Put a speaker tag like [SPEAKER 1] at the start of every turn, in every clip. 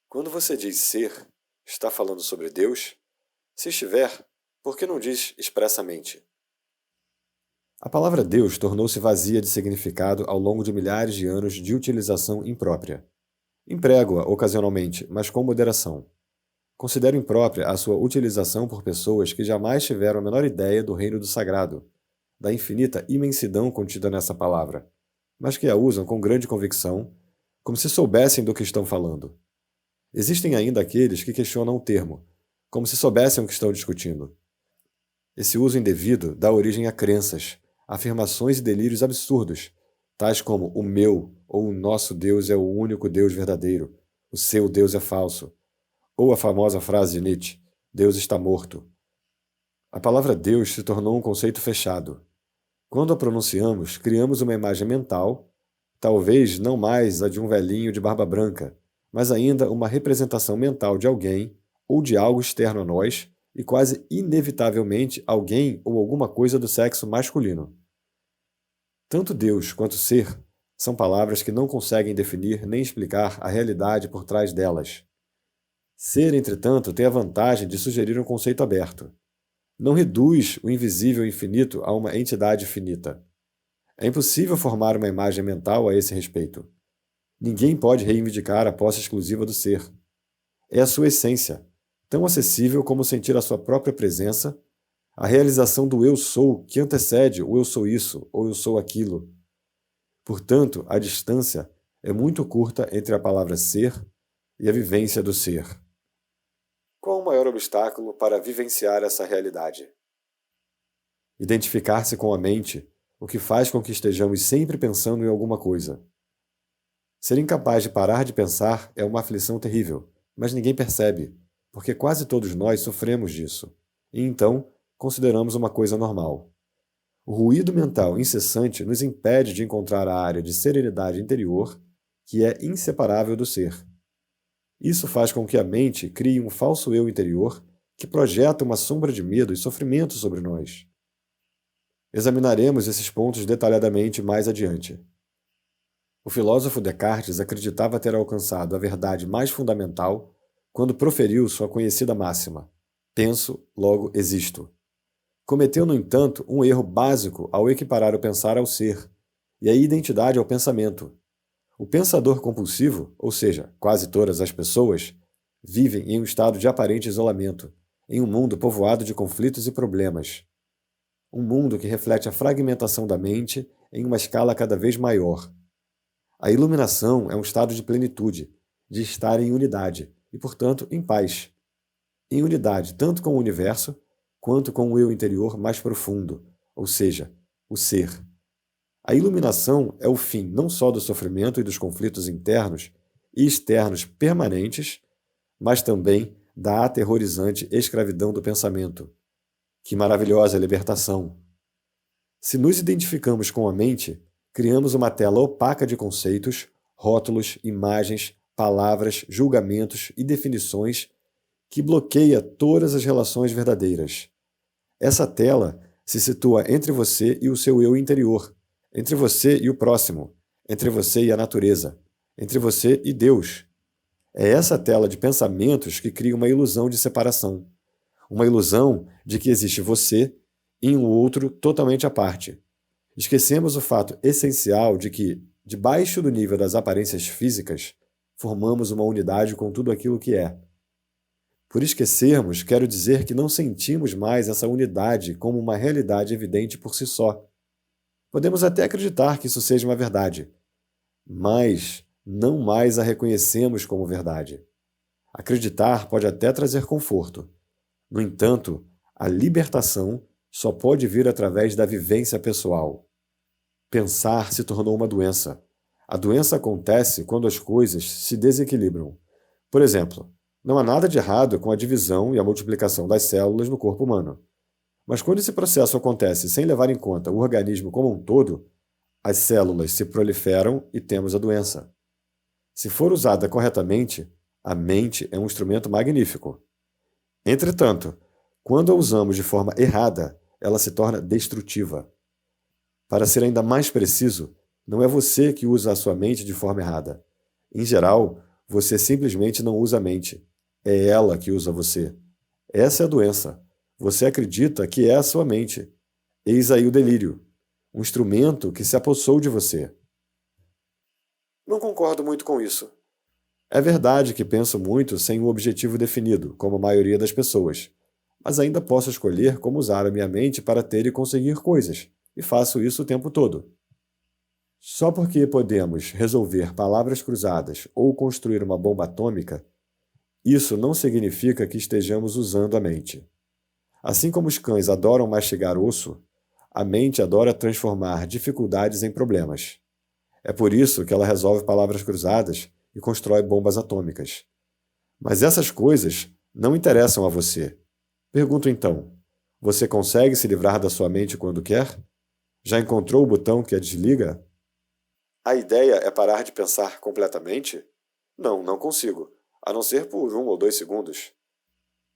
[SPEAKER 1] Quando você diz ser, está falando sobre Deus? Se estiver, por que não diz expressamente? A palavra Deus tornou-se vazia de significado ao longo de milhares de anos de utilização imprópria. Emprego-a ocasionalmente, mas com moderação. Considero imprópria a sua utilização por pessoas que jamais tiveram a menor ideia do reino do sagrado, da infinita imensidão contida nessa palavra, mas que a usam com grande convicção, como se soubessem do que estão falando. Existem ainda aqueles que questionam o termo, como se soubessem o que estão discutindo. Esse uso indevido dá origem a crenças, afirmações e delírios absurdos, tais como o meu ou o nosso Deus é o único Deus verdadeiro, o seu Deus é falso, ou a famosa frase de Nietzsche, Deus está morto. A palavra Deus se tornou um conceito fechado. Quando a pronunciamos, criamos uma imagem mental, talvez não mais a de um velhinho de barba branca, mas ainda uma representação mental de alguém ou de algo externo a nós e quase inevitavelmente alguém ou alguma coisa do sexo masculino. Tanto Deus quanto ser são palavras que não conseguem definir nem explicar a realidade por trás delas. Ser, entretanto, tem a vantagem de sugerir um conceito aberto. Não reduz o invisível infinito a uma entidade finita. É impossível formar uma imagem mental a esse respeito. Ninguém pode reivindicar a posse exclusiva do ser. É a sua essência, tão acessível como sentir a sua própria presença, a realização do eu sou que antecede o eu sou isso ou eu sou aquilo. Portanto, a distância é muito curta entre a palavra ser e a vivência do ser. Qual o maior obstáculo para vivenciar essa realidade? Identificar-se com a mente, o que faz com que estejamos sempre pensando em alguma coisa. Ser incapaz de parar de pensar é uma aflição terrível, mas ninguém percebe, porque quase todos nós sofremos disso, e então consideramos uma coisa normal. O ruído mental incessante nos impede de encontrar a área de serenidade interior, que é inseparável do ser. Isso faz com que a mente crie um falso eu interior que projeta uma sombra de medo e sofrimento sobre nós. Examinaremos esses pontos detalhadamente mais adiante. O filósofo Descartes acreditava ter alcançado a verdade mais fundamental quando proferiu sua conhecida máxima: penso, logo existo. Cometeu, no entanto, um erro básico ao equiparar o pensar ao ser, e a identidade ao pensamento. O pensador compulsivo, ou seja, quase todas as pessoas, vivem em um estado de aparente isolamento, em um mundo povoado de conflitos e problemas. Um mundo que reflete a fragmentação da mente em uma escala cada vez maior. A iluminação é um estado de plenitude, de estar em unidade e, portanto, em paz. Em unidade tanto com o universo, quanto com o eu interior mais profundo, ou seja, o ser. A iluminação é o fim não só do sofrimento e dos conflitos internos e externos permanentes, mas também da aterrorizante escravidão do pensamento. Que maravilhosa libertação! Se nos identificamos com a mente, criamos uma tela opaca de conceitos, rótulos, imagens, palavras, julgamentos e definições que bloqueia todas as relações verdadeiras. Essa tela se situa entre você e o seu eu interior, entre você e o próximo, entre você e a natureza, entre você e Deus. É essa tela de pensamentos que cria uma ilusão de separação, uma ilusão de que existe você e um outro totalmente à parte. Esquecemos o fato essencial de que, debaixo do nível das aparências físicas, formamos uma unidade com tudo aquilo que é. Por esquecermos, quero dizer que não sentimos mais essa unidade como uma realidade evidente por si só. Podemos até acreditar que isso seja uma verdade, mas não mais a reconhecemos como verdade. Acreditar pode até trazer conforto. No entanto, a libertação só pode vir através da vivência pessoal. Pensar se tornou uma doença. A doença acontece quando as coisas se desequilibram. Por exemplo, não há nada de errado com a divisão e a multiplicação das células no corpo humano. Mas quando esse processo acontece sem levar em conta o organismo como um todo, as células se proliferam e temos a doença. Se for usada corretamente, a mente é um instrumento magnífico. Entretanto, quando a usamos de forma errada, ela se torna destrutiva. Para ser ainda mais preciso, não é você que usa a sua mente de forma errada. Em geral, Você simplesmente não usa a mente. É ela que usa você. Essa é a doença. Você acredita que é a sua mente. Eis aí o delírio. Um instrumento que se apossou de você. Não concordo muito com isso. É verdade que penso muito sem um objetivo definido, como a maioria das pessoas. Mas ainda posso escolher como usar a minha mente para ter e conseguir coisas, e faço isso o tempo todo. Só porque podemos resolver palavras cruzadas ou construir uma bomba atômica, isso não significa que estejamos usando a mente. Assim como os cães adoram mastigar osso, a mente adora transformar dificuldades em problemas. É por isso que ela resolve palavras cruzadas e constrói bombas atômicas. Mas essas coisas não interessam a você. Pergunto então: você consegue se livrar da sua mente quando quer? Já encontrou o botão que a desliga? A ideia é parar de pensar completamente? Não, não consigo, a não ser por 1 ou 2 segundos.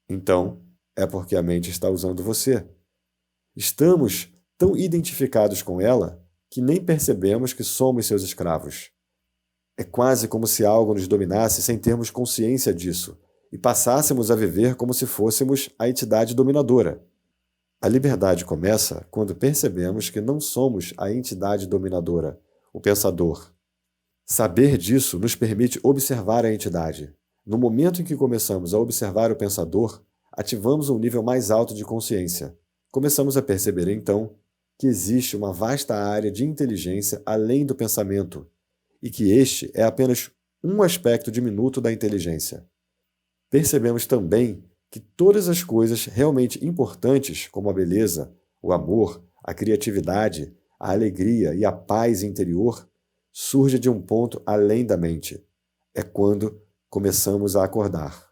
[SPEAKER 1] Então, é porque a mente está usando você. Estamos tão identificados com ela que nem percebemos que somos seus escravos. É quase como se algo nos dominasse sem termos consciência disso e passássemos a viver como se fôssemos a entidade dominadora. A liberdade começa quando percebemos que não somos a entidade dominadora, o pensador. Saber disso nos permite observar a entidade. No momento em que começamos a observar o pensador, ativamos um nível mais alto de consciência. Começamos a perceber, então, que existe uma vasta área de inteligência além do pensamento, e que este é apenas um aspecto diminuto da inteligência. Percebemos também que todas as coisas realmente importantes, como a beleza, o amor, a criatividade, a alegria e a paz interior, surgem de um ponto além da mente. É quando começamos a acordar.